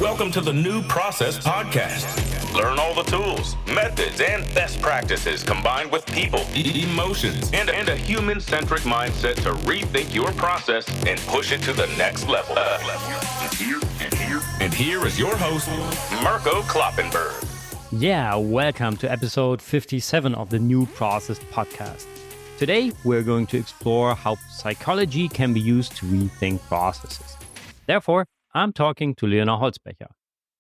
Welcome to the New Process Podcast. Learn all the tools, methods, and best practices combined with people, emotions, and a human-centric mindset to rethink your process and push it to the next level. And here is your host, Mirko Kloppenberg. Yeah, welcome to episode 57 of the New Process Podcast. Today, we're going to explore how psychology can be used to rethink processes. Therefore, I'm talking to Leona Holzbecher.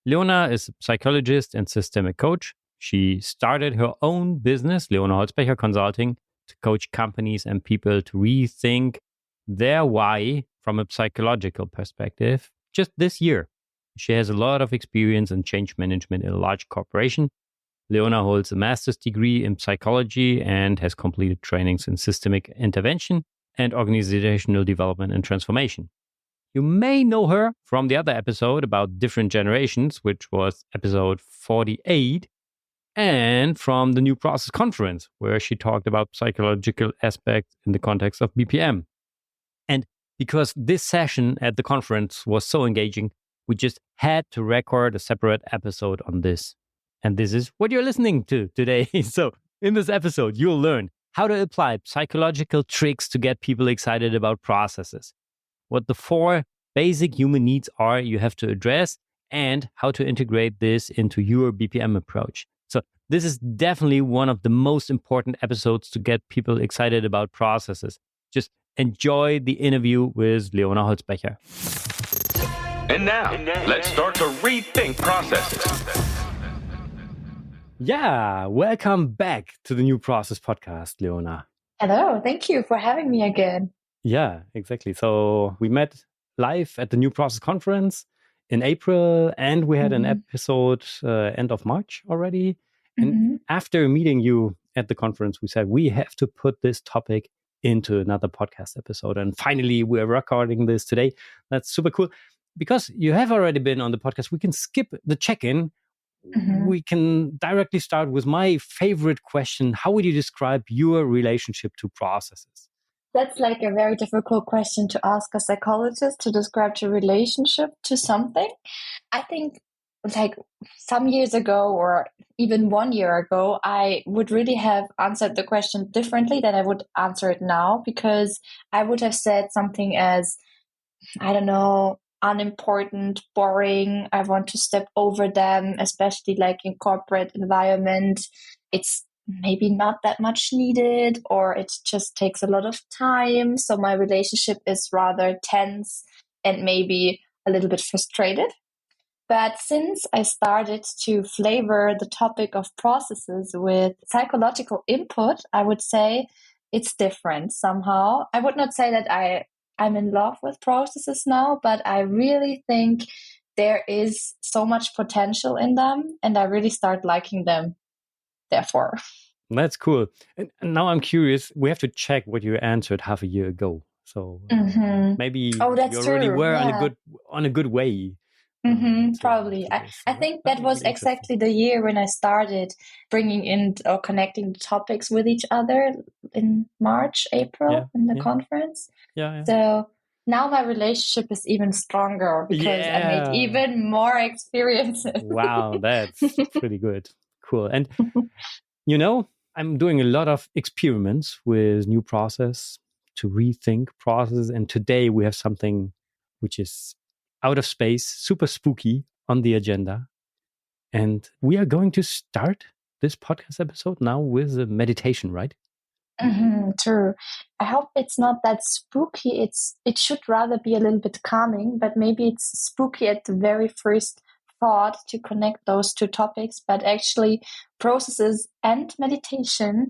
Leona is a psychologist and systemic coach. She started her own business, Leona Holzbecher Consulting, to coach companies and people to rethink their why from a psychological perspective just this year. She has a lot of experience in change management in a large corporation. Leona holds a master's degree in psychology and has completed trainings in systemic intervention and organizational development and transformation. You may know her from the other episode about different generations, which was episode 48, and from the New Process Conference, where she talked about psychological aspects in the context of BPM. And because this session at the conference was so engaging, we just had to record a separate episode on this. And this is what you're listening to today. So in this episode, you'll learn how to apply psychological tricks to get people excited about processes, what the 4 basic human needs are you have to address, and how to integrate this into your BPM approach. So this is definitely one of the most important episodes to get people excited about processes. Just enjoy the interview with Leona Holzbecher. And now, let's start to rethink processes. Yeah, welcome back to the New Process Podcast, Leona. Hello, thank you for having me again. Yeah, exactly. So we met live at the New Process Conference in April, and we had an episode end of March already. And after meeting you at the conference, we said we have to put this topic into another podcast episode. And finally, we're recording this today. That's super cool. Because you have already been on the podcast, we can skip the check-in. We can directly start with my favorite question. How would you describe your relationship to processes? That's like a very difficult question to ask a psychologist to describe your relationship to something. I think like some years ago or even 1 year ago, I would really have answered the question differently than I would answer it now, because I would have said something as, I don't know, unimportant, boring. I want to step over them, especially like in corporate environment. It's maybe not that much needed, or it just takes a lot of time. So my relationship is rather tense and maybe a little bit frustrated. But since I started to flavor the topic of processes with psychological input, I would say it's different somehow. I would not say that I'm in love with processes now, but I really think there is so much potential in them, and I really start liking them, therefore. That's cool. And now I'm curious, we have to check what you answered half a year ago. So maybe you already were on a good way. Probably. I think that was exactly the year when I started bringing in or connecting the topics with each other in March, April in the conference. So now my relationship is even stronger because I made even more experiences. Wow, that's pretty good. Cool. And, I'm doing a lot of experiments with new process to rethink process. And today we have something which is out of space, super spooky on the agenda. And we are going to start this podcast episode now with a meditation, right? True. I hope it's not that spooky. It should rather be a little bit calming, but maybe it's spooky at the very first thought to connect those 2 topics. But actually, processes and meditation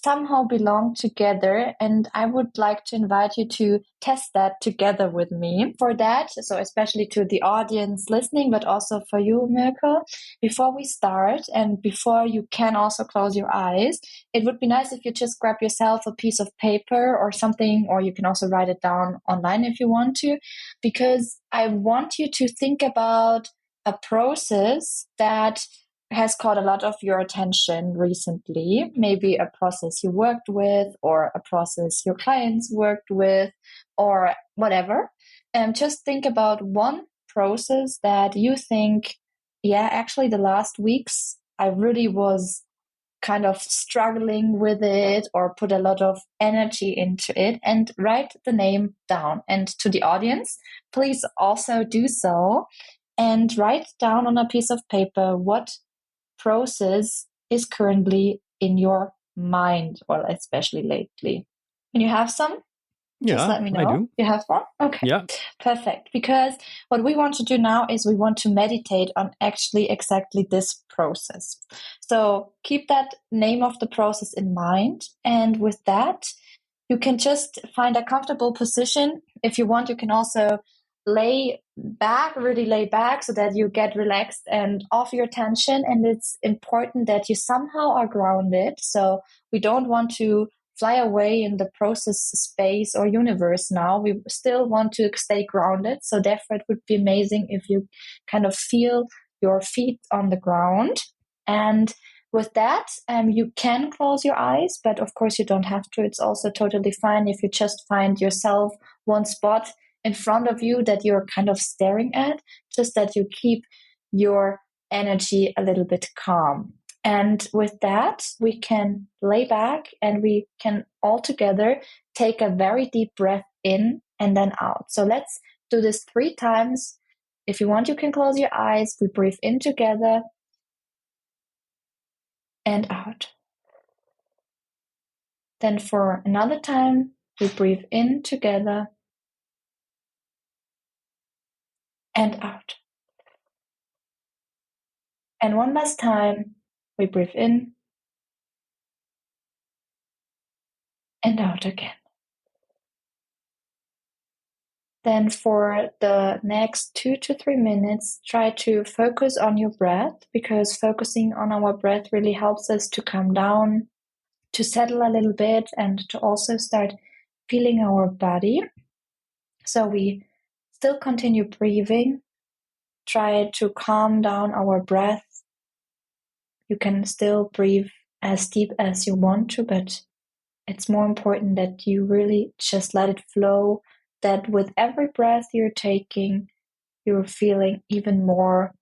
somehow belong together, and I would like to invite you to test that together with me. For that, so especially to the audience listening, but also for you, Mirko, before we start and before you can also close your eyes, it would be nice if you just grab yourself a piece of paper or something, or you can also write it down online if you want to, because I want you to think about a process that has caught a lot of your attention recently, maybe a process you worked with or a process your clients worked with or whatever. And just think about one process that you think, yeah, actually the last weeks I really was kind of struggling with it or put a lot of energy into it, and write the name down. And to the audience, please also do so and write down on a piece of paper what process is currently in your mind, or especially lately. When you have some, just let me know. I do. You have one? Okay. Yeah. Perfect. Because what we want to do now is we want to meditate on actually exactly this process. So keep that name of the process in mind. And with that, you can just find a comfortable position. If you want, you can also really lay back so that you get relaxed and off your tension. And it's important that you somehow are grounded. So we don't want to fly away in the process space or universe now. We still want to stay grounded. So therefore, it would be amazing if you kind of feel your feet on the ground. And with that, you can close your eyes, but of course you don't have to. It's also totally fine if you just find yourself one spot in front of you that you're kind of staring at, just that you keep your energy a little bit calm. And with that, we can lay back and we can all together take a very deep breath in and then out. So let's do this 3 times. If you want, you can close your eyes. We breathe in together and out. Then for another time, we breathe in together and out. And one last time, we breathe in and out again. Then for the next 2 to 3 minutes, try to focus on your breath, because focusing on our breath really helps us to calm down, to settle a little bit, and to also start feeling our body. So we still continue breathing. Try to calm down our breath. You can still breathe as deep as you want to, but it's more important that you really just let it flow, that with every breath you're taking, you're feeling even more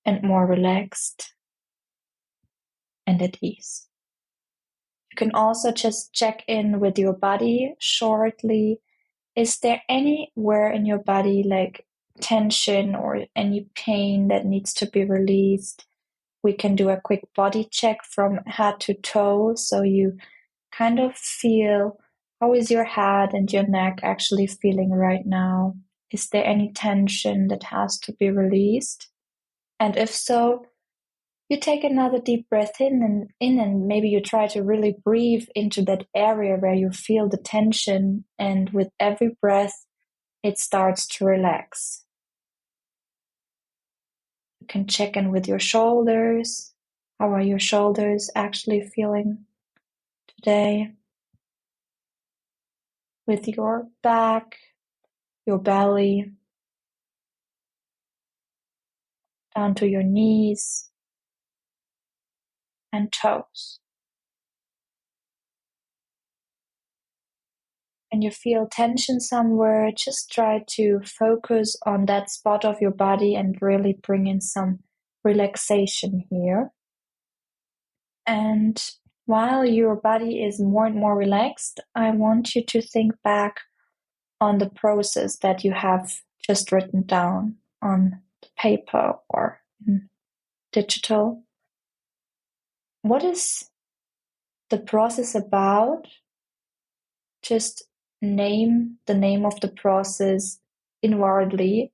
and more relaxed and at ease. You can also just check in with your body shortly. Is there anywhere in your body like tension or any pain that needs to be released? We can do a quick body check from head to toe, so you kind of feel, how is your head and your neck actually feeling right now? Is there any tension that has to be released? And if so, you take another deep breath in and maybe you try to really breathe into that area where you feel the tension, and with every breath it starts to relax. You can check in with your shoulders. How are your shoulders actually feeling today? With your back, your belly, down to your knees and toes. And you feel tension somewhere, just try to focus on that spot of your body and really bring in some relaxation here. And while your body is more and more relaxed, I want you to think back on the process that you have just written down on paper or digital. What is the process about? Just name the name of the process inwardly.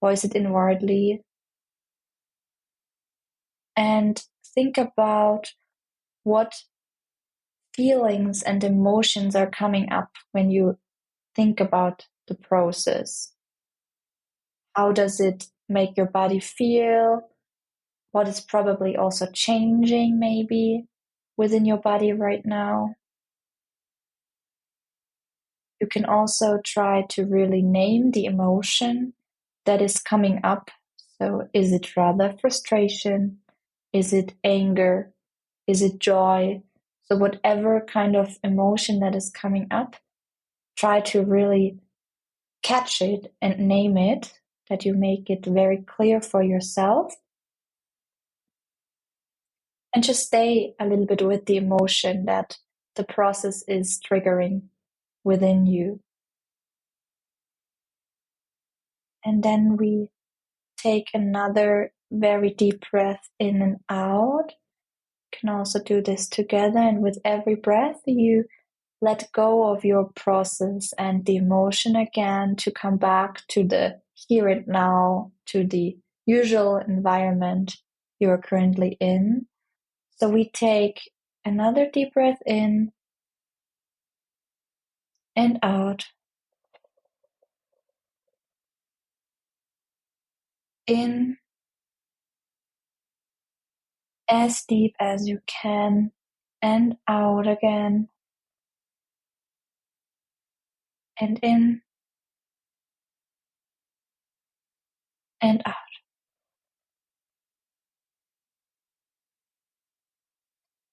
Voice it inwardly. And think about what feelings and emotions are coming up when you think about the process. How does it make your body feel? What is probably also changing maybe within your body right now? You can also try to really name the emotion that is coming up. So is it rather frustration? Is it anger? Is it joy? So whatever kind of emotion that is coming up, try to really catch it and name it, that you make it very clear for yourself. And just stay a little bit with the emotion that the process is triggering within you. And then we take another very deep breath in and out. You can also do this together. And with every breath, you let go of your process and the emotion again to come back to the here and now, to the usual environment you are currently in. So we take another deep breath in and out. In as deep as you can and out again. And in and out.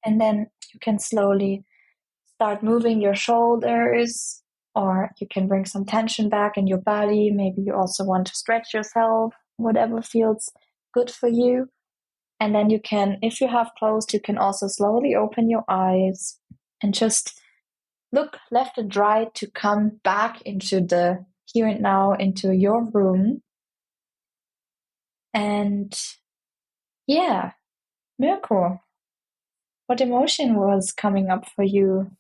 And then you can slowly start moving your shoulders, or you can bring some tension back in your body. Maybe you also want to stretch yourself, whatever feels good for you. And then you can, if you have closed, you can also slowly open your eyes and just look left and right to come back into the here and now, into your room. And yeah, Mirko, what emotion was coming up for you?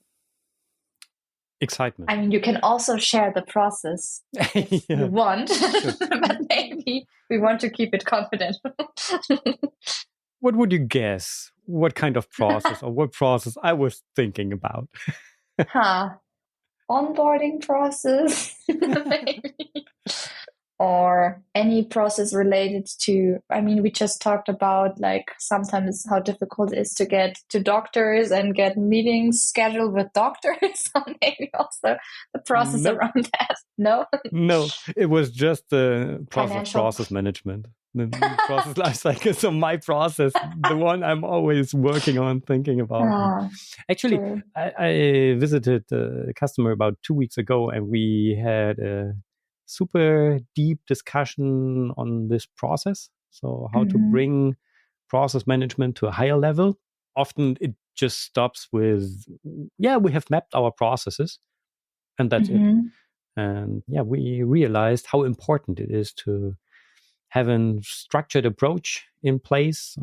Excitement. I mean, you can also share the process if you want, but maybe we want to keep it confidential. What would you guess? What kind of process or what process I was thinking about? Onboarding process, maybe. Or any process related to, I mean, we just talked about like sometimes how difficult it is to get to doctors and get meetings scheduled with doctors. So maybe also the process around that. No? No, it was just the process management. The process life cycle. So my process, the one I'm always working on, thinking about. Actually, I visited a customer about 2 weeks ago, and we had a super deep discussion on this process. So how to bring process management to a higher level. Often it just stops with, we have mapped our processes and that's it. And we realized how important it is to have a structured approach in place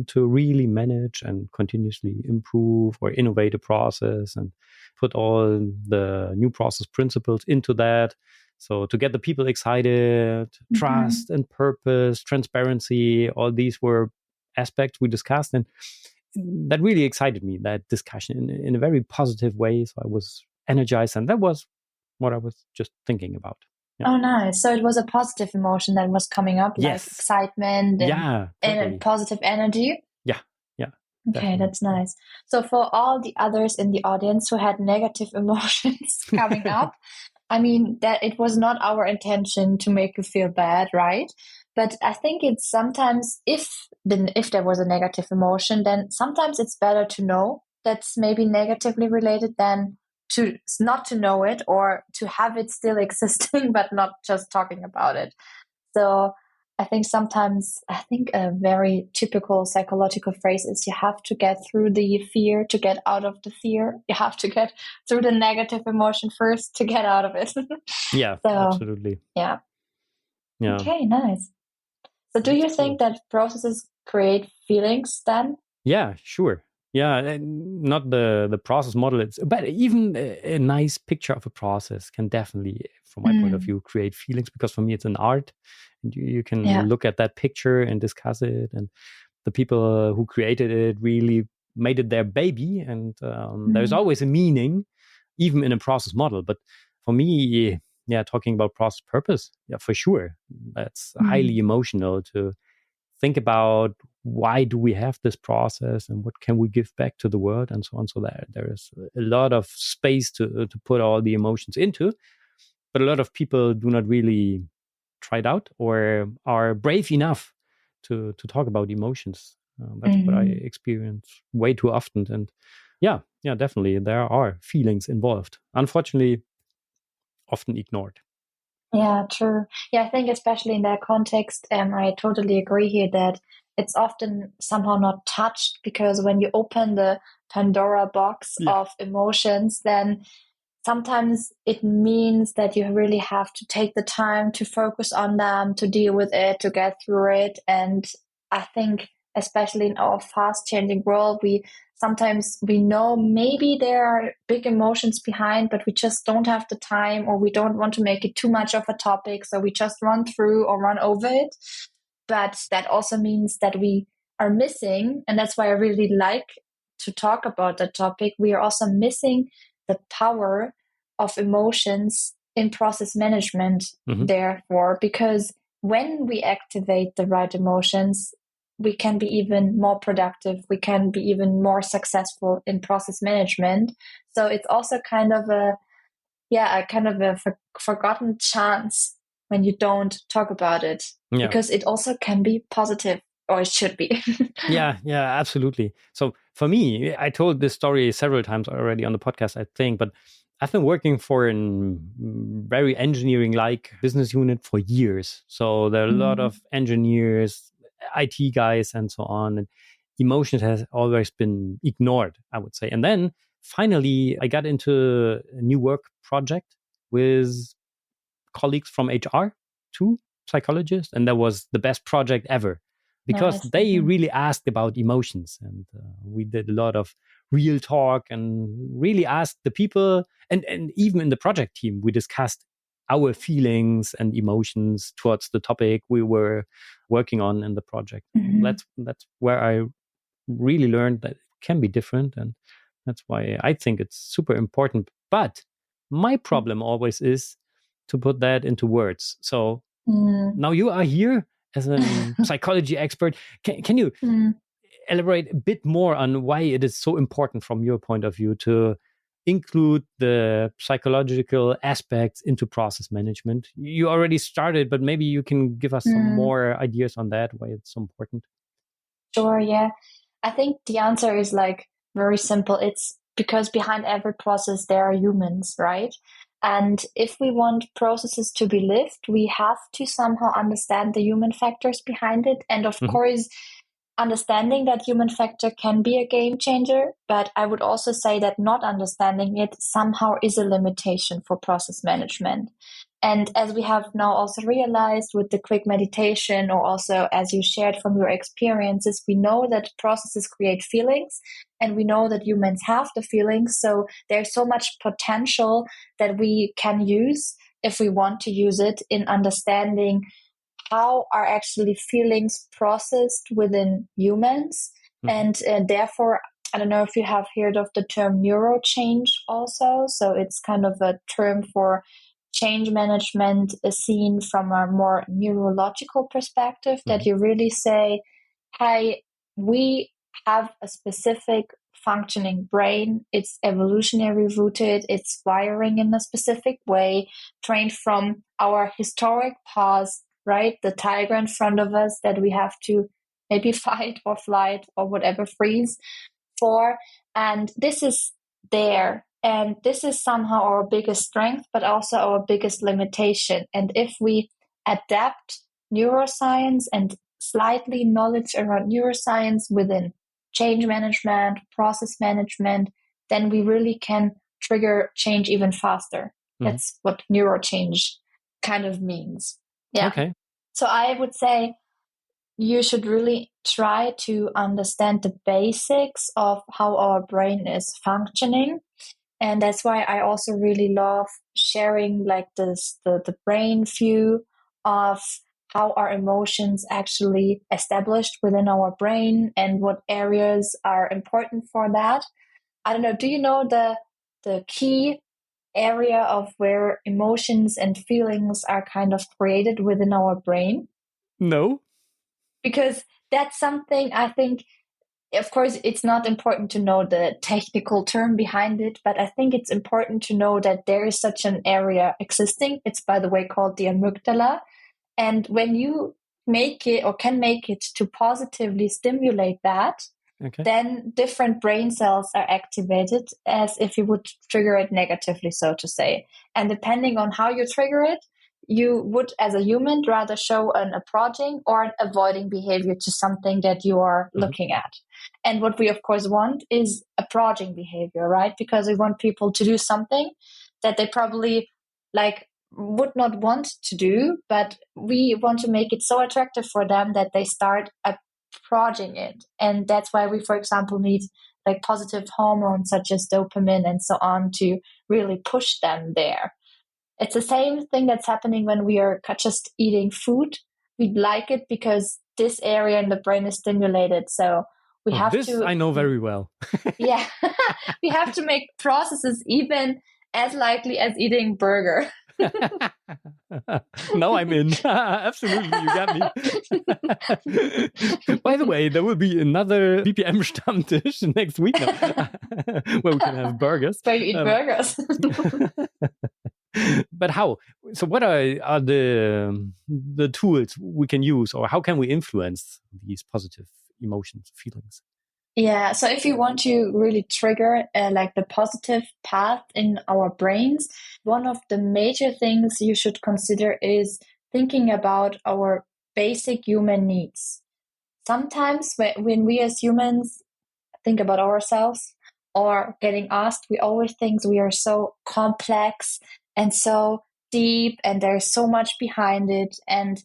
to really manage and continuously improve or innovate a process and put all the new process principles into that. So to get the people excited, trust and purpose, transparency, all these were aspects we discussed. And that really excited me, that discussion in a very positive way. So I was energized, and that was what I was just thinking about. Yeah. Oh, nice. So it was a positive emotion that was coming up, like excitement and, totally. And positive energy. Yeah. Okay, definitely. That's nice. So for all the others in the audience who had negative emotions coming up, I mean, that it was not our intention to make you feel bad, right? But I think it's sometimes if there was a negative emotion, then sometimes it's better to know that's maybe negatively related than to not to know it or to have it still existing, but not just talking about it. So I think sometimes, a very typical psychological phrase is you have to get through the fear to get out of the fear. You have to get through the negative emotion first to get out of it. Absolutely. Yeah. Okay, nice. So do you think that processes create feelings then? Yeah, sure. Yeah, not the process model, but even a nice picture of a process can definitely, from my point of view, create feelings, because for me it's an art. And you can look at that picture and discuss it, and the people who created it really made it their baby, and there's always a meaning, even in a process model. But for me, talking about process purpose, for sure, that's highly emotional to think about why do we have this process and what can we give back to the world and so on. So there is a lot of space to put all the emotions into, but a lot of people do not really try it out or are brave enough to talk about emotions. That's what I experience way too often. And yeah, definitely there are feelings involved, unfortunately often ignored. Yeah, true. Yeah, I think especially in that context, I totally agree here that it's often somehow not touched because when you open the Pandora box Yeah. of emotions, then sometimes it means that you really have to take the time to focus on them, to deal with it, to get through it. And I think, especially in our fast changing world, we know maybe there are big emotions behind, but we just don't have the time, or we don't want to make it too much of a topic. So we just run through or run over it. But that also means that we are missing, and that's why I really like to talk about the topic. We are also missing the power of emotions in process management, therefore, because when we activate the right emotions, we can be even more productive. We can be even more successful in process management. So it's also kind of a forgotten chance when you don't talk about it, because it also can be positive, or it should be. Yeah, absolutely. So for me, I told this story several times already on the podcast, I think, but I've been working for a very engineering-like business unit for years. So there are a lot of engineers, IT guys, and so on. And emotions has always been ignored, I would say. And then finally, I got into a new work project with colleagues from HR, two psychologists, and that was the best project ever because Nice. they really asked about emotions, and we did a lot of real talk and really asked the people, and even in the project team we discussed our feelings and emotions towards the topic we were working on in the project. That's where I really learned that it can be different, and that's why I think it's super important. But my problem always is to put that into words. So now you are here as a psychology expert. Can you elaborate a bit more on why it is so important from your point of view to include the psychological aspects into process management? You already started, but maybe you can give us some more ideas on that, why it's so important. Sure, yeah. I think the answer is like very simple. It's because behind every process there are humans, right? And if we want processes to be lived, we have to somehow understand the human factors behind it. And of course, understanding that human factor can be a game changer, but I would also say that not understanding it somehow is a limitation for process management. And as we have now also realized with the quick meditation, or also as you shared from your experiences, we know that processes create feelings, and we know that humans have the feelings. So there's so much potential that we can use if we want to use it in understanding how are actually feelings processed within humans. And therefore, I don't know if you have heard of the term neurochange also. So it's kind of a term for change management seen from a more neurological perspective, that you really say, hey, we have a specific functioning brain. It's evolutionary rooted. It's wiring in a specific way, trained from our historic past, right? The tiger in front of us that we have to maybe fight or flight or whatever, freeze for. And this is there. And this is somehow our biggest strength, but also our biggest limitation. And if we adapt neuroscience and slightly knowledge around neuroscience within change management, process management, then we really can trigger change even faster. That's what neurochange kind of means. Yeah. Okay. So I would say you should really try to understand the basics of how our brain is functioning. And that's why I also really love sharing like this, the brain view of how our emotions actually established within our brain and what areas are important for that. I don't know, do you know the key area of where emotions and feelings are kind of created within our brain? No. Because that's something I think, of course, it's not important to know the technical term behind it, but I think it's important to know that there is such an area existing. It's, by the way, called the amygdala. And when you make it or can make it to positively stimulate that, then different brain cells are activated as if you would trigger it negatively, so to say. And depending on how you trigger it, you would, as a human, rather show an approaching or an avoiding behavior to something that you are looking at. And what we, of course, want is approaching behavior, right? Because we want people to do something that they probably would not want to do, but we want to make it so attractive for them that they start approaching it. And that's why we, for example, need positive hormones such as dopamine and so on to really push them there. It's the same thing that's happening when we are just eating food. We like it because this area in the brain is stimulated. So we have to. I know very well. Yeah, we have to make processes even as likely as eating burger. Now I'm in. Absolutely, you got me. By the way, there will be another BPM Stammtisch next week now, where we can have burgers. Where you eat burgers. But how? So what are the tools we can use, or how can we influence these positive emotions, feelings? Yeah, so if you want to really trigger the positive path in our brains, one of the major things you should consider is thinking about our basic human needs. Sometimes when we as humans think about ourselves or getting asked, we always think we are so complex and so deep and there's so much behind it. And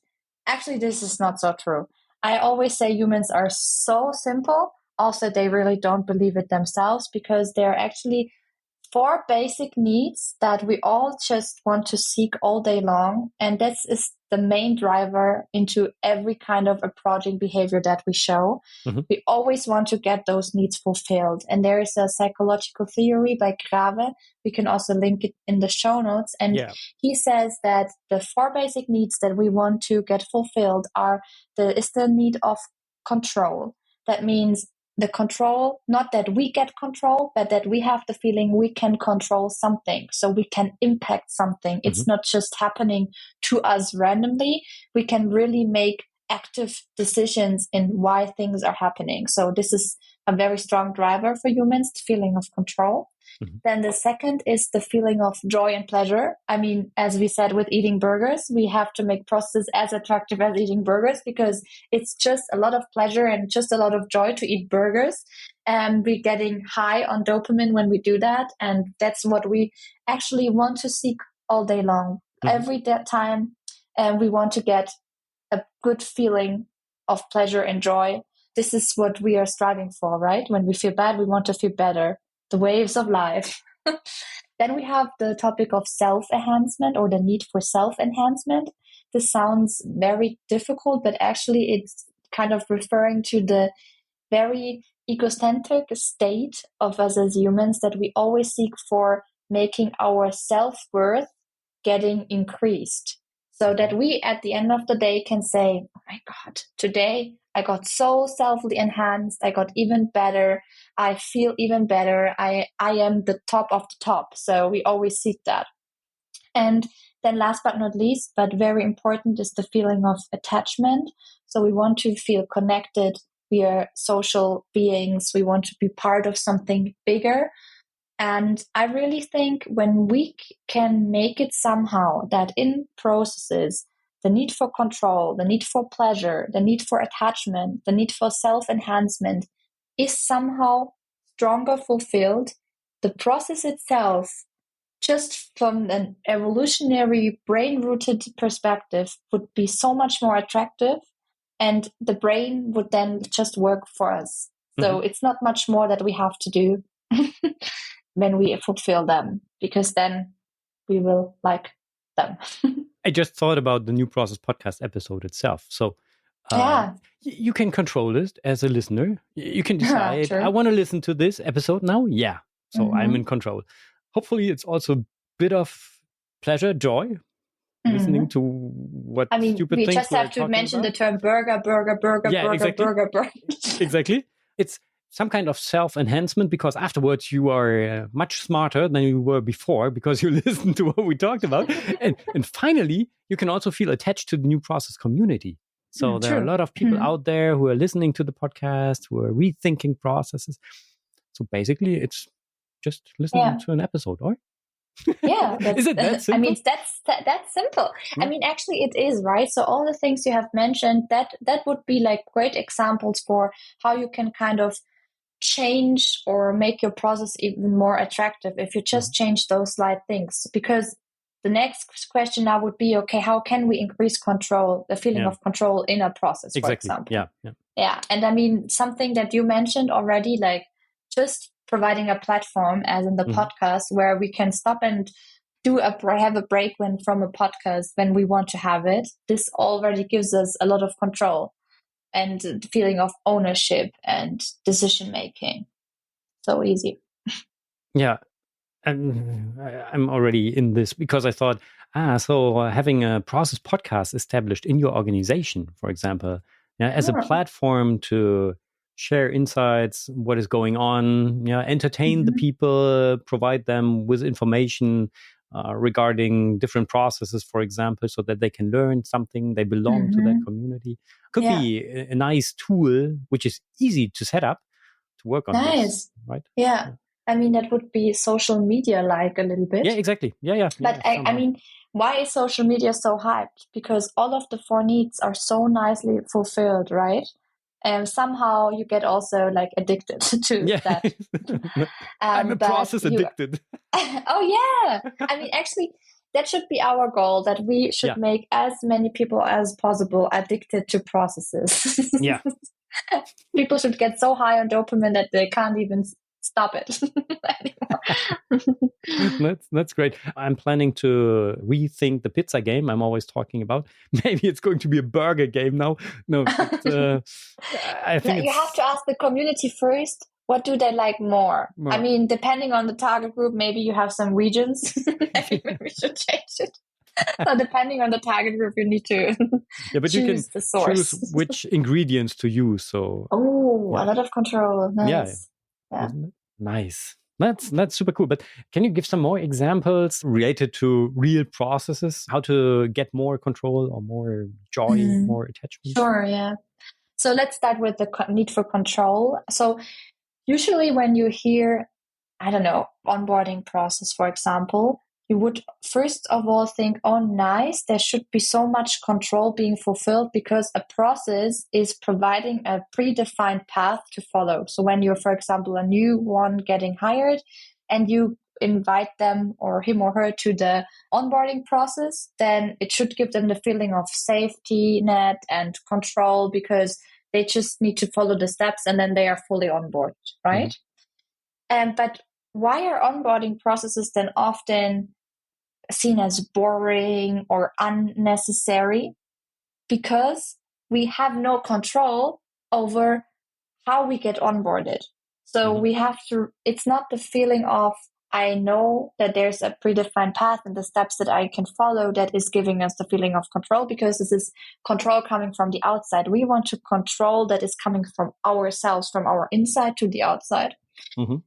actually, this is not so true. I always say humans are so simple. Also, they really don't believe it themselves because there are actually 4 basic needs that we all just want to seek all day long. And this is the main driver into every kind of approaching behavior that we show. Mm-hmm. We always want to get those needs fulfilled. And there is a psychological theory by Grave. We can also link it in the show notes. And he says that the 4 basic needs that we want to get fulfilled is the need of control. That means the control, not that we get control, but that we have the feeling we can control something. So we can impact something. Mm-hmm. It's not just happening to us randomly. We can really make active decisions in why things are happening. So this is a very strong driver for humans, the feeling of control. Mm-hmm. Then the second is the feeling of joy and pleasure. I mean, as we said with eating burgers, we have to make processes as attractive as eating burgers because it's just a lot of pleasure and just a lot of joy to eat burgers. And we're getting high on dopamine when we do that. And that's what we actually want to seek all day long. Mm-hmm. Every time we want to get a good feeling of pleasure and joy. This is what we are striving for, right? When we feel bad, we want to feel better. The waves of life. Then we have the topic of self-enhancement or the need for self-enhancement. This sounds very difficult, but actually it's kind of referring to the very egocentric state of us as humans that we always seek for making our self-worth getting increased. So that we at the end of the day can say, oh my God, today I got so self-enhanced. I got even better. I feel even better. I am the top of the top. So we always seek that. And then last but not least, but very important, is the feeling of attachment. So we want to feel connected. We are social beings. We want to be part of something bigger. And I really think when we can make it somehow that in processes, the need for control, the need for pleasure, the need for attachment, the need for self-enhancement is somehow stronger fulfilled, the process itself, just from an evolutionary brain-rooted perspective, would be so much more attractive, and the brain would then just work for us. So it's not much more that we have to do when we fulfill them, because then we will like them. I just thought about the New Process podcast episode itself. So you can control it as a listener. You can decide, I want to listen to this episode now. Yeah. So I'm in control. Hopefully it's also a bit of pleasure, joy, listening to what stupid things we just have to mention about. The term burger. Exactly. It's some kind of self-enhancement, because afterwards you are much smarter than you were before because you listened to what we talked about. and finally, you can also feel attached to the New Process community. So there are a lot of people out there who are listening to the podcast, who are rethinking processes. So basically, it's just listening to an episode, or? Yeah, Is it that simple? I mean, that's simple. Yeah. I mean, actually, it is, right? So all the things you have mentioned, that would be like great examples for how you can kind of change or make your process even more attractive if you just change those slight things. Because the next question now would be, okay, how can we increase control, the feeling of control in a process, for Exactly. example? Yeah. Yeah. And I mean, something that you mentioned already, like just providing a platform, as in the podcast, where we can stop and have a break from a podcast when we want to have it. This already gives us a lot of control and the feeling of ownership and decision making. So easy. Yeah. And I'm already in this because I thought, so having a process podcast established in your organization, for example, as a platform to share insights, what is going on, entertain the people, provide them with information regarding different processes, for example, so that they can learn something, they belong to that community. Could be a nice tool, which is easy to set up to work on this, right? Yeah. I mean, that would be social media like a little bit. Yeah, exactly. Yeah. But I mean, why is social media so hyped? Because all of the four needs are so nicely fulfilled, right? And somehow you get also like addicted to that. I'm a process addicted. Oh, yeah. I mean, actually, that should be our goal, that we should make as many people as possible addicted to processes. Yeah. People should get so high on dopamine that they can't even stop it anymore. That's great. I'm planning to rethink the pizza game I'm always talking about. Maybe it's going to be a burger game now. No, but, I think you have to ask the community first. What do they like more? I mean, depending on the target group, maybe you have some regions. Maybe we should change it. So depending on the target group, you need to but you can the source. choose which ingredients to use. So a lot of control. Nice. Yeah. Isn't it? Nice. That's super cool. But can you give some more examples related to real processes? How to get more control or more joy, more attachment? Sure, yeah. So let's start with the need for control. So usually when you hear, I don't know, onboarding process, for example, you would first of all think, oh, nice, there should be so much control being fulfilled because a process is providing a predefined path to follow. So when you're, for example, a new one getting hired and you invite them or him or her to the onboarding process, then it should give them the feeling of safety net and control because they just need to follow the steps and then they are fully on board, right? But why are onboarding processes then often seen as boring or unnecessary? Because we have no control over how we get onboarded. So we have to, it's not the feeling of, I know that there's a predefined path and the steps that I can follow that is giving us the feeling of control, because this is control coming from the outside. We want to control that is coming from ourselves, from our inside to the outside.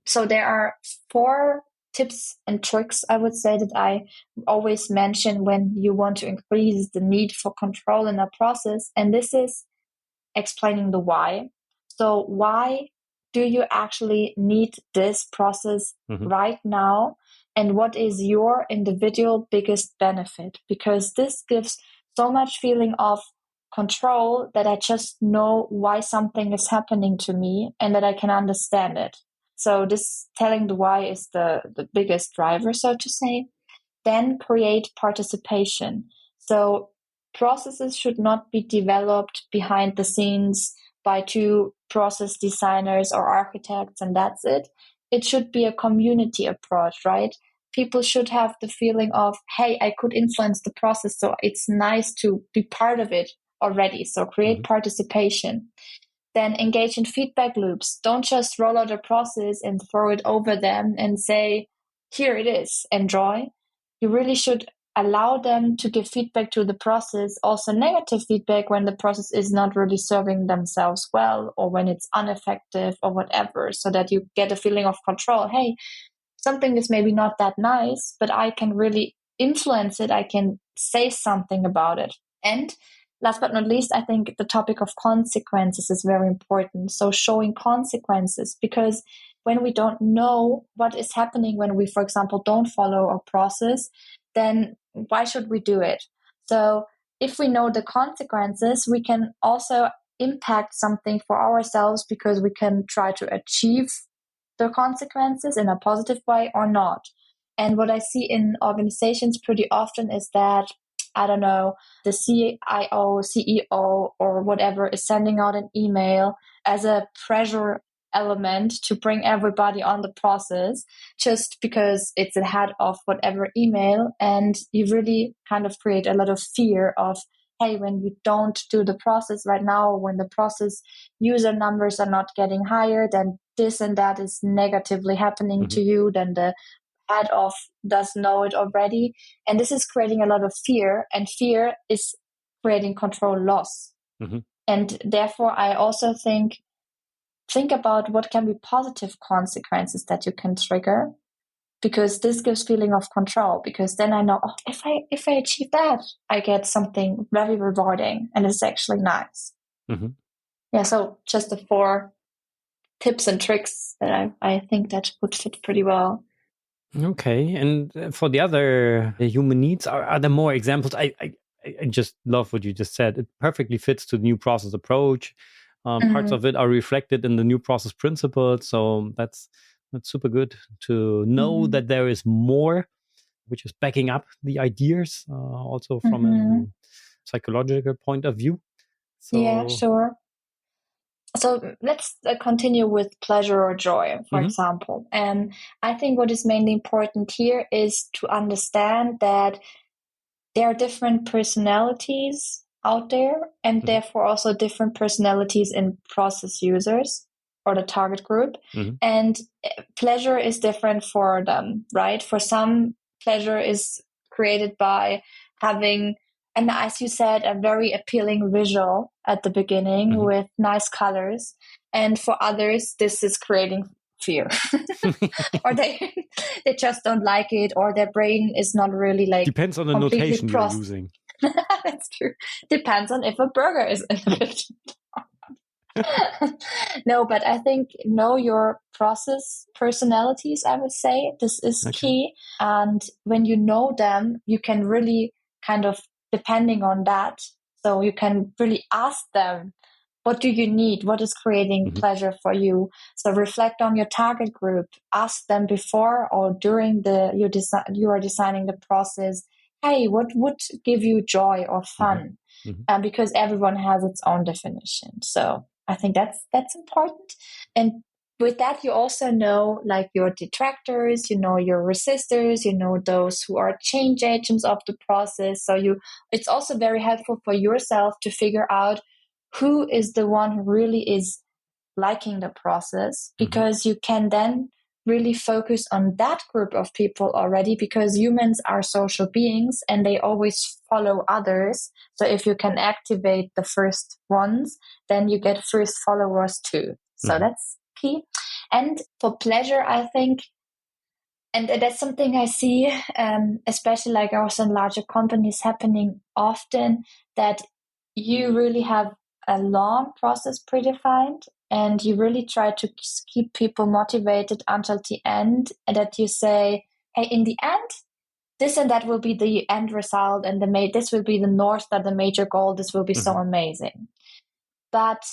So there are 4 tips and tricks, I would say, that I always mention when you want to increase the need for control in a process. And this is explaining the why. So why do you actually need this process right now? And what is your individual biggest benefit? Because this gives so much feeling of control that I just know why something is happening to me and that I can understand it. So this telling the why is the biggest driver, so to say. Then create participation. So processes should not be developed behind the scenes by 2 process designers or architects and that's it. It should be a community approach, right? People should have the feeling of, hey, I could influence the process, so it's nice to be part of it already. So create participation. Then engage in feedback loops. Don't just roll out a process and throw it over them and say, here it is, enjoy. You really should allow them to give feedback to the process, also negative feedback when the process is not really serving themselves well or when it's ineffective or whatever, so that you get a feeling of control. Hey, something is maybe not that nice, but I can really influence it. I can say something about it. And last but not least, I think the topic of consequences is very important. So showing consequences, because when we don't know what is happening when we, for example, don't follow a process, then why should we do it? So if we know the consequences, we can also impact something for ourselves because we can try to achieve the consequences in a positive way or not. And what I see in organizations pretty often is that, I don't know, the CIO, CEO, or whatever is sending out an email as a pressure element to bring everybody on the process just because it's the head of whatever email. And you really kind of create a lot of fear of, hey, when you don't do the process right now, when the process user numbers are not getting higher, then this and that is negatively happening to you, then the head of does know it already. And this is creating a lot of fear, and fear is creating control loss. And therefore, I also think about what can be positive consequences that you can trigger, because this gives feeling of control, because then I know, oh, if I achieve that, I get something very rewarding and it's actually nice. Yeah, so just the 4 tips and tricks that I think that would fit pretty well. Okay. And for the other human needs, are there more examples? I just love what you just said. It perfectly fits to the new process approach. Parts of it are reflected in the new process principles. So that's super good to know that there is more, which is backing up the ideas, also from a psychological point of view. So, yeah, sure. So let's continue with pleasure or joy, for example. And I think what is mainly important here is to understand that there are different personalities out there, and therefore also different personalities in process users or the target group. And pleasure is different for them, right? For some, pleasure is created by having, and as you said, a very appealing visual at the beginning with nice colors. And for others, this is creating fear. Or they just don't like it, or their brain is not really like depends on the notation you're using. That's true. Depends on if a burger is in it. No, but I think know your process personalities, I would say. This is key. And when you know them, you can really kind of, depending on that, so you can really ask them, what do you need? What is creating pleasure for you? So reflect on your target group. Ask them before or during you are designing the process, hey, what would give you joy or fun? Because everyone has its own definition. So I think that's important. And with that, you also know like your detractors, you know your resistors, you know those who are change agents of the process. So it's also very helpful for yourself to figure out who is the one who really is liking the process, because you can then really focus on that group of people already, because humans are social beings and they always follow others. So if you can activate the first ones, then you get first followers too. So that's key. And for pleasure, I think, and that's something I see, especially like also in larger companies happening often, that you really have a long process predefined and you really try to keep people motivated until the end, and that you say, hey, in the end, this and that will be the end result, and this will be the North Star, the major goal. This will be so amazing. But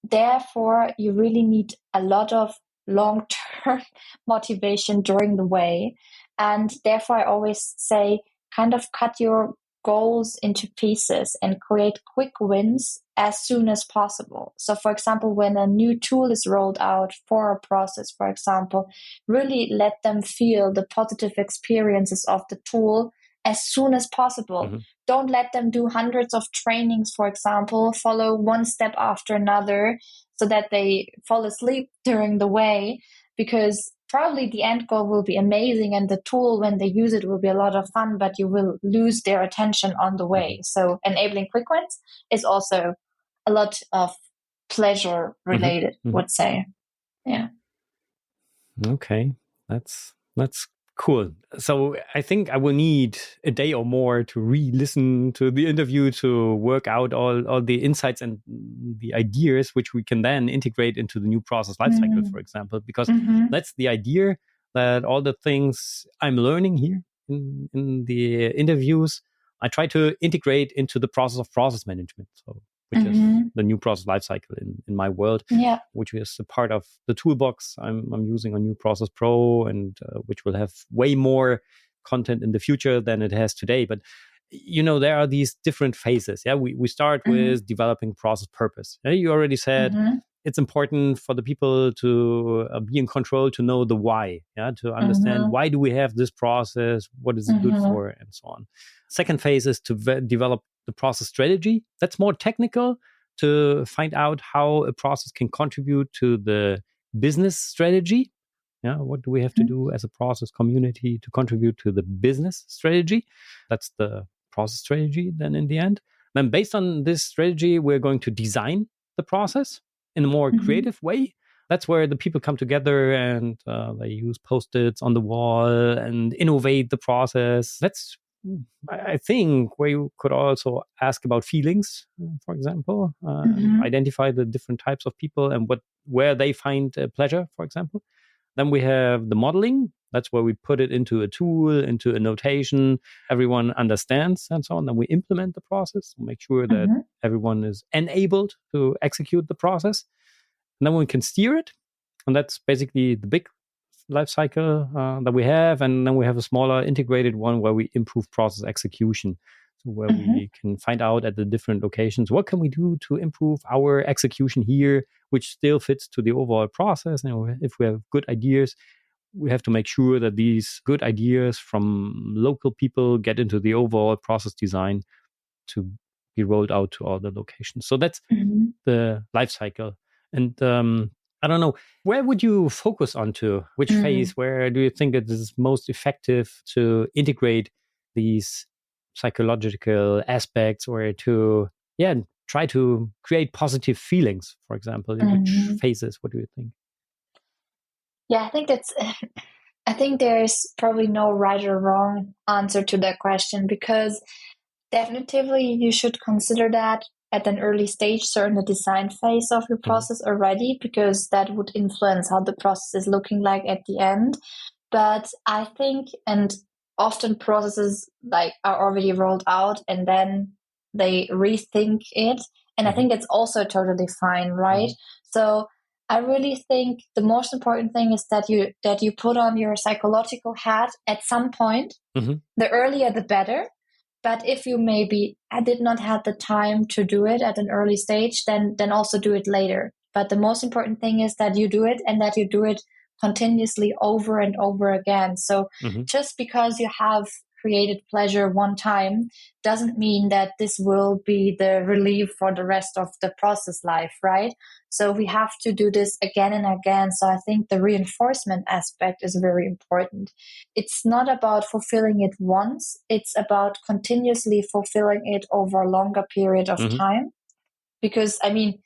therefore, you really need a lot of long-term motivation during the way. And therefore, I always say, kind of cut your goals into pieces and create quick wins as soon as possible. So, for example, when a new tool is rolled out for a process, for example, really let them feel the positive experiences of the tool as soon as possible. Don't let them do hundreds of trainings, for example, follow one step after another so that they fall asleep during the way, because probably the end goal will be amazing and the tool, when they use it, will be a lot of fun, but you will lose their attention on the way. So enabling quick wins is also a lot of pleasure related, would say. Yeah. Okay. That's Cool. So I think I will need a day or more to re-listen to the interview to work out all the insights and the ideas, which we can then integrate into the new process lifecycle, for example, because that's the idea, that all the things I'm learning here in the interviews, I try to integrate into the process of process management. So which is the new process lifecycle in my world, which is a part of the toolbox I'm using on New Process Pro, and which will have way more content in the future than it has today. But there are these different phases. Yeah, we start with developing process purpose. You already said it's important for the people to be in control, to know the why, to understand why do we have this process, what is it good for, and so on. Second phase is to develop the process strategy. That's more technical, to find out how a process can contribute to the business strategy. Yeah, what do we have to do as a process community to contribute to the business strategy? That's the process strategy then in the end. Then based on this strategy, we're going to design the process in a more creative way. That's where the people come together and they use Post-its on the wall and innovate the process. That's, I think, where you could also ask about feelings, for example, identify the different types of people and where they find pleasure, for example. Then we have the modeling. That's where we put it into a tool, into a notation, everyone understands and so on. Then we implement the process, make sure that everyone is enabled to execute the process. And then we can steer it. And that's basically the big life cycle that we have. And then we have a smaller integrated one where we improve process execution. So where we can find out at the different locations, what can we do to improve our execution here, which still fits to the overall process. And if we have good ideas, we have to make sure that these good ideas from local people get into the overall process design to be rolled out to all the locations. So that's the life cycle. And I don't know, where would you focus on to? Which phase? Where do you think it is most effective to integrate these psychological aspects, or to try to create positive feelings, for example? In which phases? What do you think? Yeah, I think there's probably no right or wrong answer to that question, because definitely you should consider that at an early stage, so in the design phase of your process already, because that would influence how the process is looking like at the end. But I think, and often processes are already rolled out and then they rethink it. And I think that's also totally fine, right? So I really think the most important thing is that you put on your psychological hat at some point. The earlier, the better. But if you maybe did not have the time to do it at an early stage, then also do it later. But the most important thing is that you do it, and that you do it continuously over and over again. So just because you have created pleasure one time doesn't mean that this will be the relief for the rest of the process life, right? So we have to do this again and again. So I think the reinforcement aspect is very important. It's not about fulfilling it once. It's about continuously fulfilling it over a longer period of time. Because, I mean,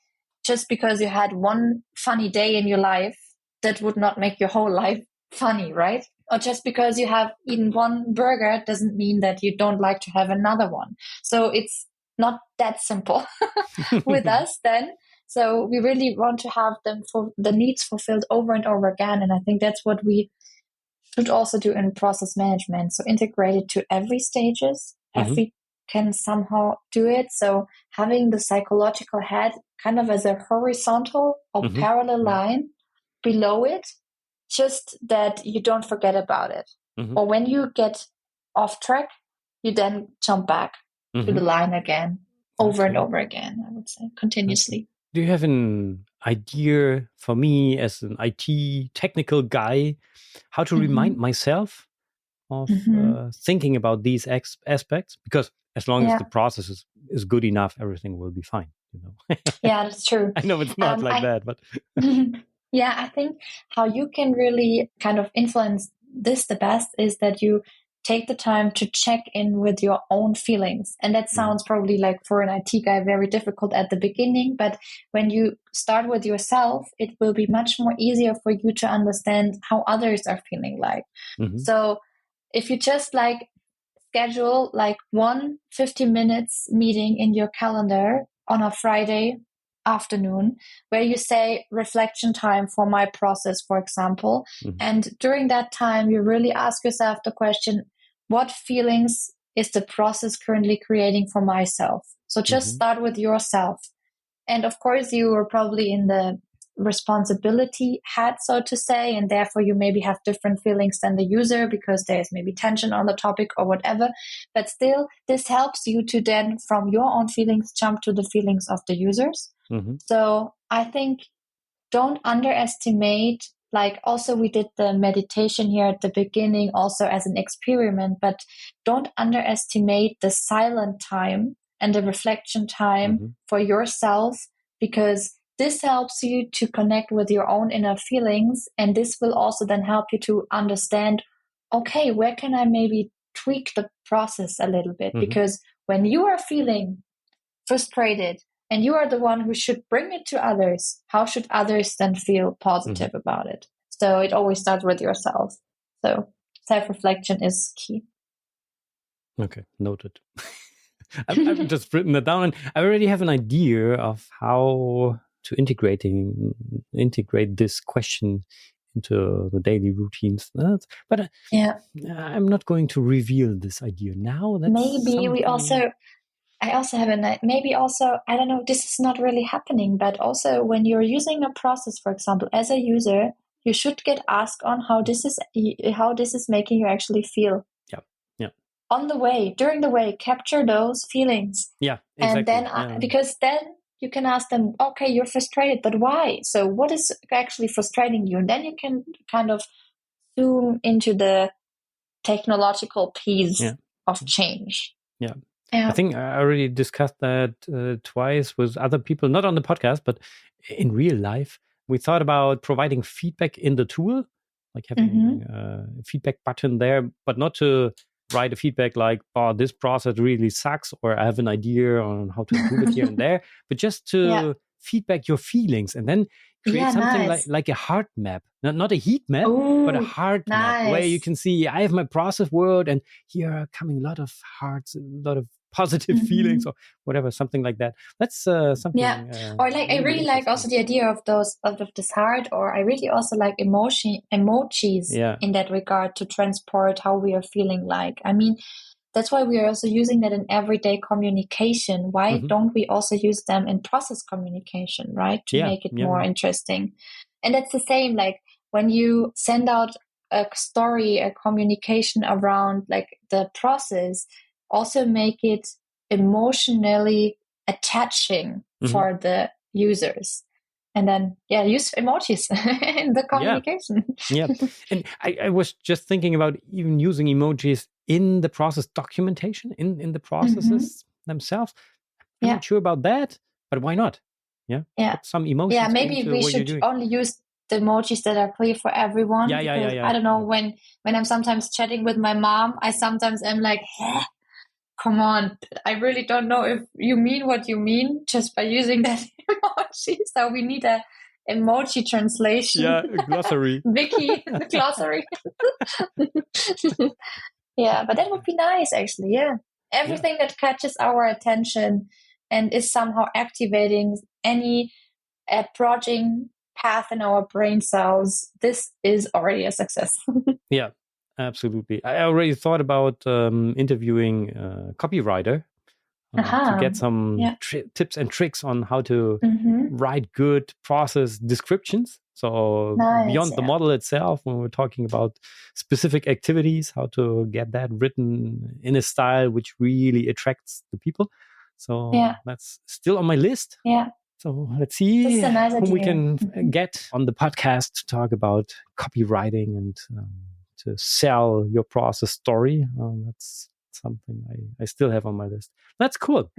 just because you had one funny day in your life, that would not make your whole life funny, right? Or just because you have eaten one burger doesn't mean that you don't like to have another one. So it's not that simple with us then. So we really want to have the needs fulfilled over and over again. And I think that's what we should also do in process management. So integrate it to every stages, every can somehow do it. So having the psychological head kind of as a horizontal or parallel line below it, just that you don't forget about it. Or when you get off track, you then jump back to the line again, over and over again, I would say, continuously. Do you have an idea for me as an IT technical guy, how to remind myself of thinking about these aspects? Because as long as the process is good enough, everything will be fine. Yeah, that's true. I know it's not that, but yeah, I think how you can really kind of influence this the best is that you take the time to check in with your own feelings. And that sounds probably like for an IT guy very difficult at the beginning, but when you start with yourself, it will be much more easier for you to understand how others are feeling like. So if you just like schedule like 50 minutes meeting in your calendar on a Friday afternoon where you say reflection time for my process, for example, and during that time you really ask yourself the question, what feelings is the process currently creating for myself? So just start with yourself. And of course you are probably in the responsibility hat, so to say, and therefore you maybe have different feelings than the user because there's maybe tension on the topic or whatever, but still this helps you to then from your own feelings jump to the feelings of the users. So I think don't underestimate, like also we did the meditation here at the beginning also as an experiment, but don't underestimate the silent time and the reflection time for yourself, because this helps you to connect with your own inner feelings. And this will also then help you to understand, okay, where can I maybe tweak the process a little bit? Because when you are feeling frustrated and you are the one who should bring it to others, how should others then feel positive about it? So it always starts with yourself. So self-reflection is key. Okay, noted. I've just written that down, and I already have an idea of how to integrate this question into the daily routines. But I'm not going to reveal this idea now. That's maybe something... I also have maybe also, I don't know, this is not really happening, but also when you're using a process, for example, as a user, you should get asked on how this is making you actually feel. Yeah. On the way, during the way, capture those feelings. Yeah, exactly. And then, because then you can ask them, okay, you're frustrated, but why? So what is actually frustrating you? And then you can kind of zoom into the technological piece of change. Yeah. I think I already discussed that twice with other people, not on the podcast, but in real life. We thought about providing feedback in the tool, like having a feedback button there, but not to write a feedback like, oh, this process really sucks, or I have an idea on how to improve it here and there, but just to feedback your feelings and then create something like a heart map, not a heat map, but a heart map where you can see, I have my process world and here are coming a lot of hearts, a lot of positive feelings or whatever, something like that. That's something. Or like I really like also the idea of this heart, or I really also like emojis in that regard to transport how we are feeling like. I mean, that's why we are also using that in everyday communication. Why don't we also use them in process communication, right? To make it more interesting. And that's the same, like when you send out a story, a communication around like the process, also make it emotionally attaching for the users. And then, use emojis in the communication. And I was just thinking about even using emojis in the process documentation, in the processes themselves. I'm not sure about that, but why not? Put some emotions. Yeah, maybe we should only use the emojis that are clear for everyone. I don't know, when I'm sometimes chatting with my mom, I sometimes am like, come on, I really don't know if you mean what you mean just by using that emoji. So we need a emoji translation. A glossary. Vicky, the glossary. But that would be nice, actually. Everything that catches our attention and is somehow activating any approaching path in our brain cells, this is already a success. Absolutely. I already thought about interviewing a copywriter to get some tips and tricks on how to write good process descriptions. So beyond the model itself, when we're talking about specific activities, how to get that written in a style which really attracts the people. So that's still on my list. So let's see who we can get on the podcast to talk about copywriting and to sell your process story. That's something I still have on my list. That's cool.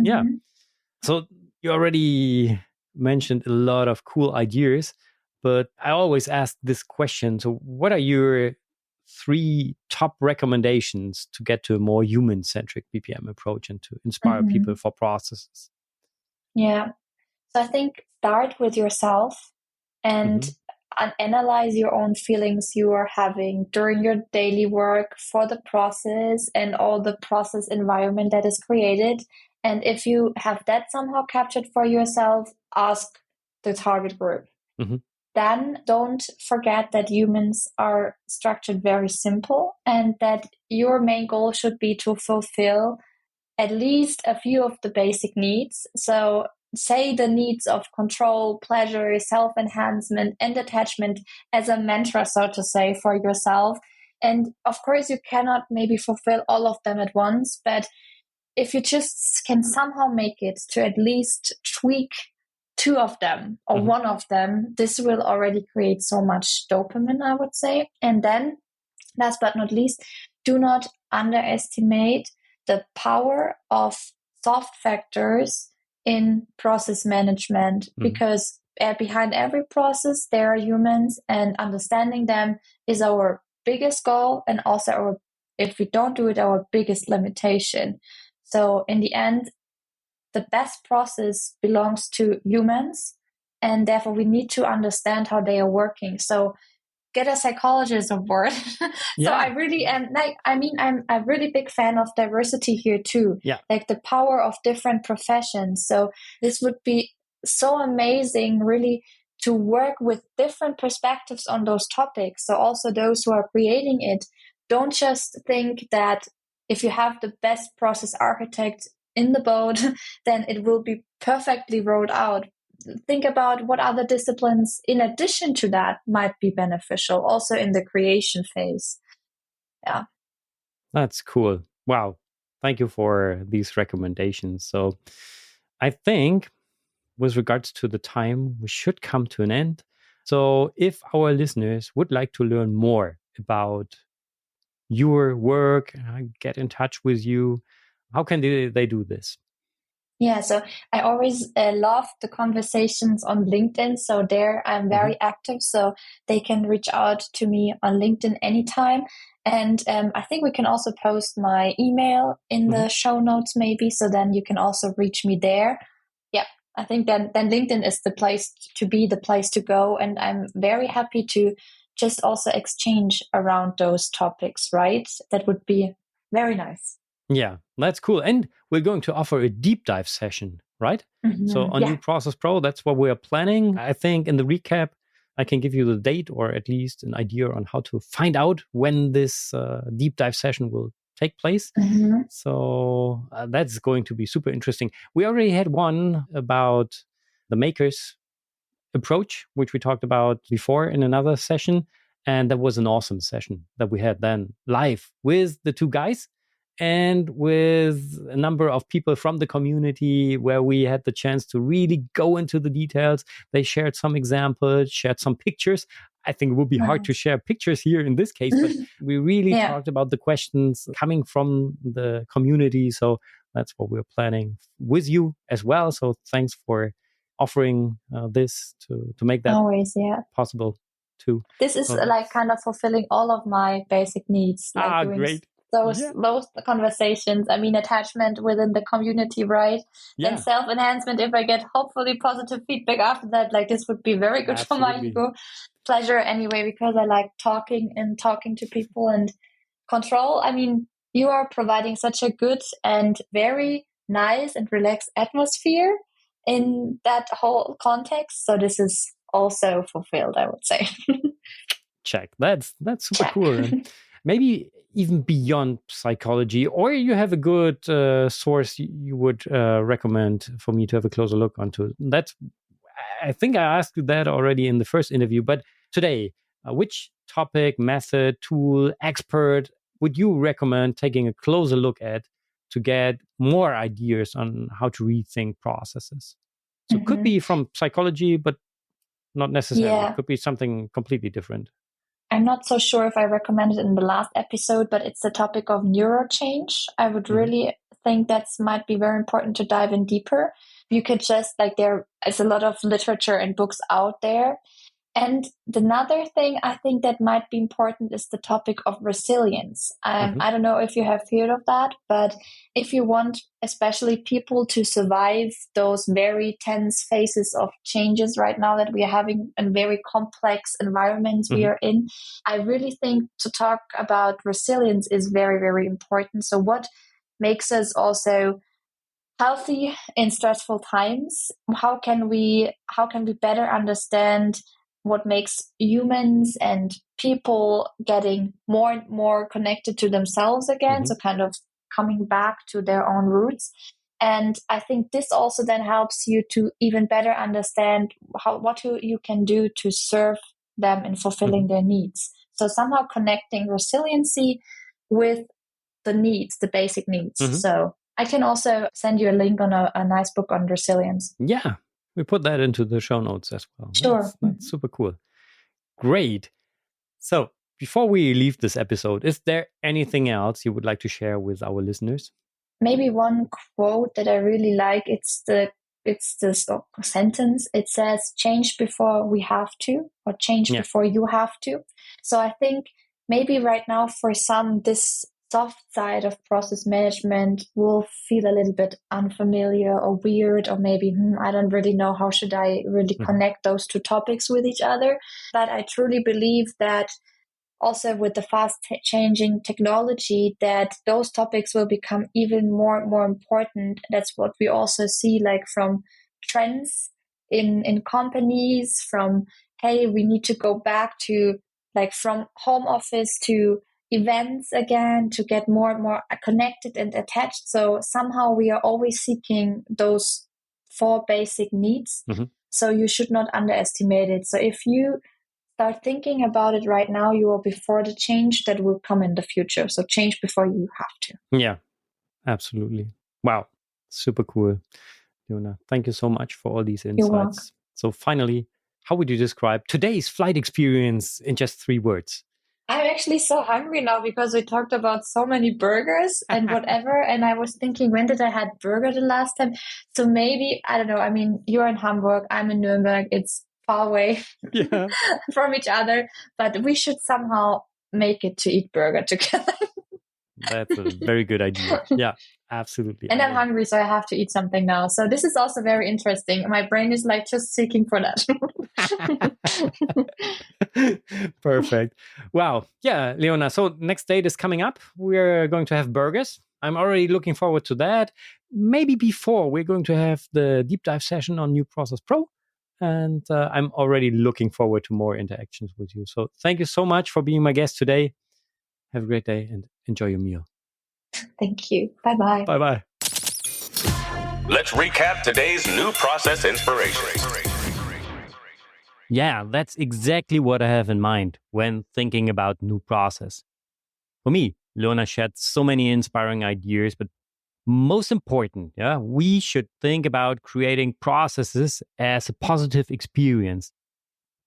So you already mentioned a lot of cool ideas, but I always ask this question. So what are your 3 top recommendations to get to a more human-centric BPM approach and to inspire people for processes? Yeah. So I think start with yourself and analyze your own feelings you are having during your daily work for the process and all the process environment that is created. And if you have that somehow captured for yourself, ask the target group. Then don't forget that humans are structured very simple and that your main goal should be to fulfill at least a few of the basic needs. So say the needs of control, pleasure, self-enhancement, and attachment as a mantra, so to say, for yourself. And of course, you cannot maybe fulfill all of them at once, but if you just can somehow make it to at least tweak 2 of them or 1 of them, this will already create so much dopamine, I would say. And then, last but not least, do not underestimate the power of soft factors in process management, because behind every process there are humans, and understanding them is our biggest goal and also if we don't do it, our biggest limitation. So in the end, the best process belongs to humans, and therefore we need to understand how they are working. So get a psychologist on board. So I really am I'm a really big fan of diversity here too. Like the power of different professions. So this would be so amazing really to work with different perspectives on those topics. So also those who are creating it, don't just think that if you have the best process architect in the boat, then it will be perfectly rolled out. Think about what other disciplines in addition to that might be beneficial also in the creation phase. Yeah. That's cool. Wow. Thank you for these recommendations. So I think with regards to the time, we should come to an end. So if our listeners would like to learn more about your work, get in touch with you, how can they do this? Yeah, so I always love the conversations on LinkedIn. So there I'm very active. So they can reach out to me on LinkedIn anytime. And I think we can also post my email in the show notes maybe. So then you can also reach me there. Yeah, I think then LinkedIn is the place to be, the place to go. And I'm very happy to just also exchange around those topics, right? That would be very nice. Yeah, that's cool. And we're going to offer a deep dive session, right? So on New Process Pro, that's what we are planning. I think in the recap, I can give you the date or at least an idea on how to find out when this deep dive session will take place. So that's going to be super interesting. We already had one about the makers approach, which we talked about before in another session. And that was an awesome session that we had then live with the 2 guys and with a number of people from the community where we had the chance to really go into the details. They shared some examples, shared some pictures. I think it would be hard to share pictures here in this case, but we really talked about the questions coming from the community. So that's what we're planning with you as well. So thanks for offering this to make that possible too. This is like kind of fulfilling all of my basic needs. Like doing great. Those conversations, I mean, attachment within the community, right? Then self-enhancement, if I get hopefully positive feedback after that, like this would be very good for my ego. Pleasure anyway, because I like talking to people. And control, I mean, you are providing such a good and very nice and relaxed atmosphere in that whole context. So this is also fulfilled, I would say. Check. That's super cool. Maybe even beyond psychology, or you have a good source you would recommend for me to have a closer look onto. That's, I think I asked you that already in the first interview, but today, which topic, method, tool, expert would you recommend taking a closer look at to get more ideas on how to rethink processes? So it could be from psychology, but not necessarily. It could be something completely different. I'm not so sure if I recommended it in the last episode, but it's the topic of neurochange. I would really think that might be very important to dive in deeper. You could just, like, there is a lot of literature and books out there. And another thing I think that might be important is the topic of resilience. I don't know if you have heard of that, but if you want, especially people to survive those very tense phases of changes right now that we are having in very complex environments we are in, I really think to talk about resilience is very, very important. So what makes us also healthy in stressful times? How can we better understand what makes humans and people getting more and more connected to themselves again? So kind of coming back to their own roots. And I think this also then helps you to even better understand what you can do to serve them in fulfilling their needs. So somehow connecting resiliency with the needs, the basic needs. So I can also send you a link on a nice book on resilience. Yeah, we put that into the show notes as well. Sure. That's super cool. Great. So before we leave this episode, is there anything else you would like to share with our listeners? Maybe one quote that I really like. It's this sentence. It says, "Change before we have to," or "Change before you have to." So I think maybe right now for some, this soft side of process management will feel a little bit unfamiliar or weird, or maybe I don't really know how should I really connect those two topics with each other. But I truly believe that also with the fast changing technology, that those topics will become even more and more important. That's what we also see, like from trends in companies, from, hey, we need to go back to like from home office to events again to get more and more connected and attached. So somehow we are always seeking those 4 basic needs. So you should not underestimate it. So if you start thinking about it right now, you will be for the change that will come in the future. So change before you have to. Yeah, absolutely. Wow. Super cool. Leona, thank you so much for all these insights. You're welcome. So finally, how would you describe today's flight experience in just 3 words? I'm actually so hungry now because we talked about so many burgers and whatever. And I was thinking, when did I had burger the last time? So maybe, I don't know. I mean, you're in Hamburg, I'm in Nuremberg. It's far away from each other, but we should somehow make it to eat burger together. That's a very good idea. Yeah, absolutely. And I'm hungry, so I have to eat something now. So this is also very interesting. My brain is like just seeking for that. Perfect. Wow. Yeah, Leona. So next date is coming up. We're going to have burgers. I'm already looking forward to that. Maybe before we're going to have the deep dive session on New Process Pro. And I'm already looking forward to more interactions with you. So thank you so much for being my guest today. Have a great day and enjoy your meal. Thank you. Bye-bye. Bye-bye. Let's recap today's New Process inspiration. Yeah, that's exactly what I have in mind when thinking about New Process. For me, Leona shared so many inspiring ideas, but most important, we should think about creating processes as a positive experience,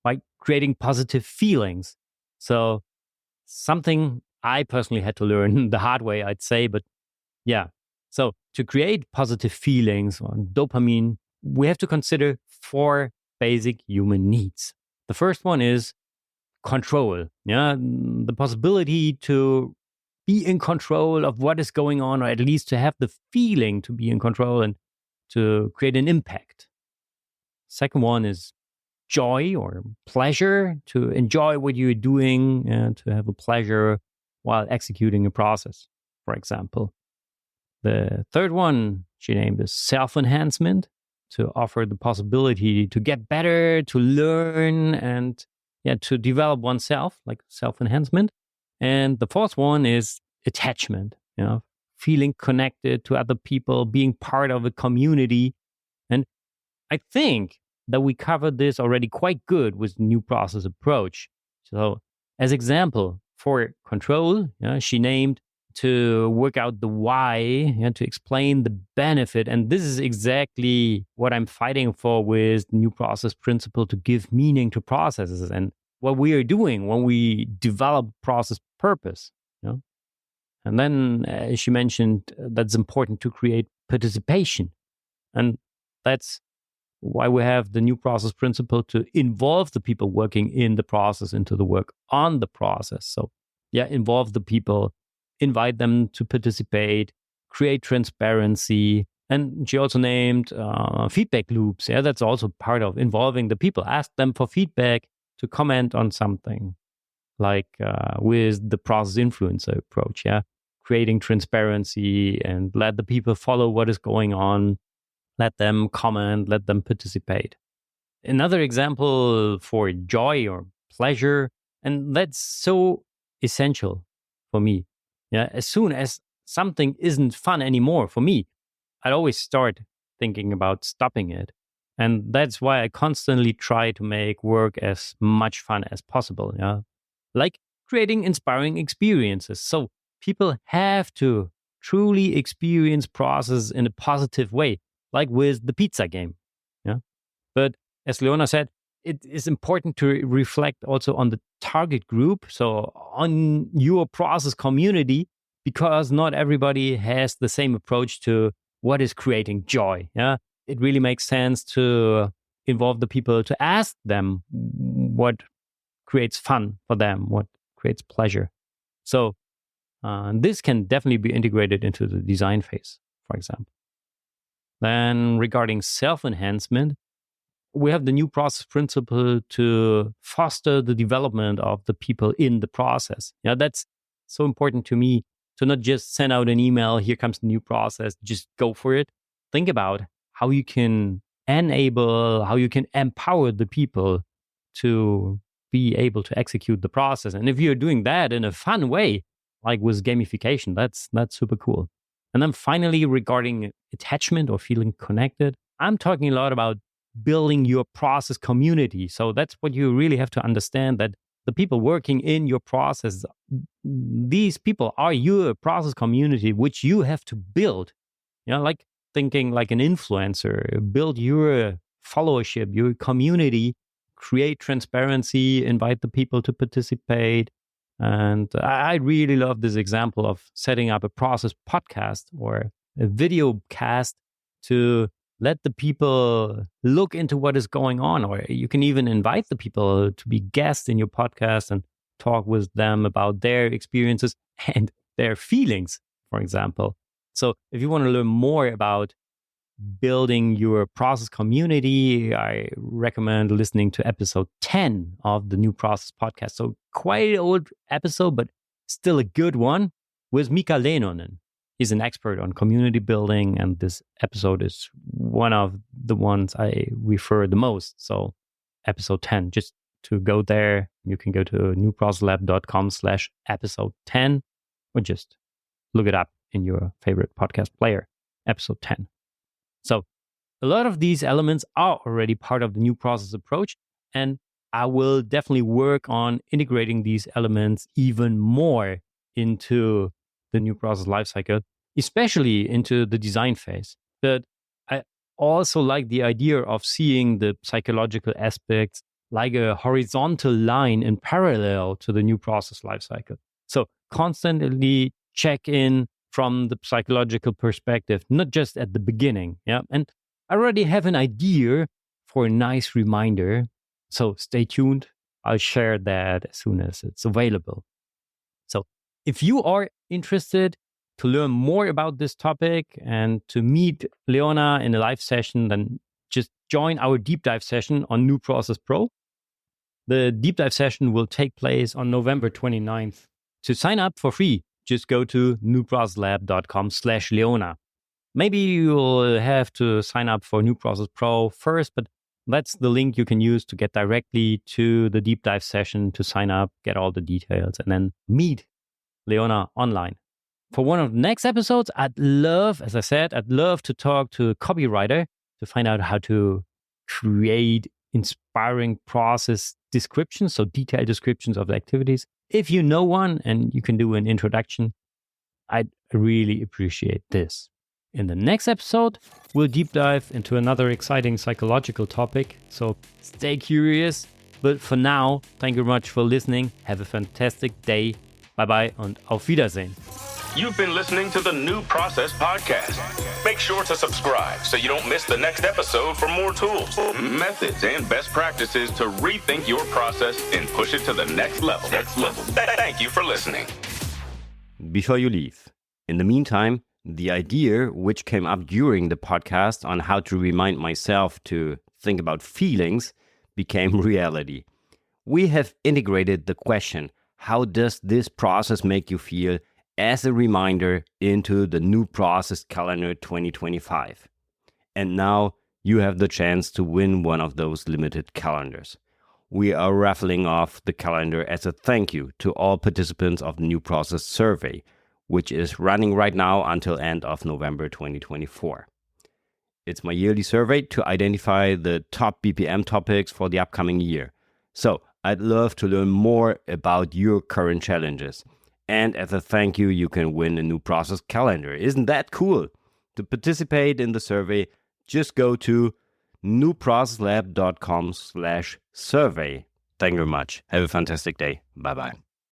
like creating positive feelings. So something I personally had to learn the hard way, I'd say, but yeah. So to create positive feelings on dopamine, we have to consider 4 basic human needs. The first one is control. Yeah, the possibility to be in control of what is going on, or at least to have the feeling to be in control and to create an impact. Second one is joy or pleasure, to enjoy what you're doing and to have a pleasure while executing a process, for example. The third one she named is self-enhancement, to offer the possibility to get better, to learn, and to develop oneself, like self-enhancement. And the fourth one is attachment, feeling connected to other people, being part of a community. And I think that we covered this already quite good with the New Process approach. So as example, for control, she named to work out the why, to explain the benefit. And this is exactly what I'm fighting for with the New Process principle, to give meaning to processes and what we are doing when we develop process purpose. And then she mentioned that's important to create participation. And that's why we have the new process principle to involve the people working in the process into the work on the process. So involve the people, invite them to participate, create transparency. And she also named feedback loops. Yeah, that's also part of involving the people. Ask them for feedback, to comment on something, like with the process influencer approach. Yeah, creating transparency and let the people follow what is going on. Let them comment, let them participate. Another example for joy or pleasure, and that's so essential for me. Yeah, as soon as something isn't fun anymore for me, I'd always start thinking about stopping it. And that's why I constantly try to make work as much fun as possible. Yeah, like creating inspiring experiences. So people have to truly experience process in a positive way, like with the pizza game. Yeah. But as Leona said, it is important to reflect also on the target group. So on your process community, because not everybody has the same approach to what is creating joy. Yeah. It really makes sense to involve the people, to ask them what creates fun for them, what creates pleasure. So this can definitely be integrated into the design phase, for example. Then regarding self-enhancement, we have the new process principle to foster the development of the people in the process. Yeah, that's so important to me, to not just send out an email, here comes the new process, just go for it. Think about how you can enable, how you can empower the people to be able to execute the process. And if you're doing that in a fun way, like with gamification, that's super cool. And then finally, regarding attachment or feeling connected, I'm talking a lot about building your process community. So that's what you really have to understand, that the people working in your process, these people are your process community, which you have to build. You know, like thinking like an influencer, build your followership, your community, create transparency, invite the people to participate. And I really love this example of setting up a process podcast or a video cast to let the people look into what is going on. Or you can even invite the people to be guests in your podcast and talk with them about their experiences and their feelings, for example. So if you want to learn more about building your process community, I recommend listening to episode 10 of the New Process podcast. So quite an old episode, but still a good one, with Mika Leinonen. He's an expert on community building, and this episode is one of the ones I refer the most. So episode 10, just to go there, you can go to newprocesslab.com/episode 10, or just look it up in your favorite podcast player, episode 10. So a lot of these elements are already part of the new process approach, and I will definitely work on integrating these elements even more into the new process lifecycle, especially into the design phase. But I also like the idea of seeing the psychological aspects like a horizontal line in parallel to the new process lifecycle. So constantly check in from the psychological perspective, not just at the beginning. Yeah. And I already have an idea for a nice reminder. So stay tuned. I'll share that as soon as it's available. So if you are interested to learn more about this topic and to meet Leona in a live session, then just join our deep dive session on New Process Pro. The deep dive session will take place on November 29th. To sign up for free, just go to newprocesslab.com/Leona. Maybe you'll have to sign up for New Process Pro first, but that's the link you can use to get directly to the deep dive session, to sign up, get all the details, and then meet Leona online. For one of the next episodes, I'd love to talk to a copywriter to find out how to create inspiring process descriptions, so detailed descriptions of the activities. If you know one and you can do an introduction, I'd really appreciate this. In the next episode, we'll deep dive into another exciting psychological topic, so stay curious. But for now, thank you very much for listening. Have a fantastic day. Bye-bye und auf Wiedersehen. You've been listening to the New Process Podcast. Make sure to subscribe so you don't miss the next episode for more tools, methods, and best practices to rethink your process and push it to the next level. Thank you for listening. Before you leave, in the meantime, the idea which came up during the podcast on how to remind myself to think about feelings became reality. We have integrated the question, how does this process make you feel, as a reminder into the New Process Calendar 2025. And now you have the chance to win one of those limited calendars. We are raffling off the calendar as a thank you to all participants of the New Process survey, which is running right now until end of November 2024. It's my yearly survey to identify the top BPM topics for the upcoming year. So I'd love to learn more about your current challenges. And as a thank you, you can win a New Process calendar. Isn't that cool? To participate in the survey, just go to newprocesslab.com/survey. Thank you very much. Have a fantastic day. Bye-bye.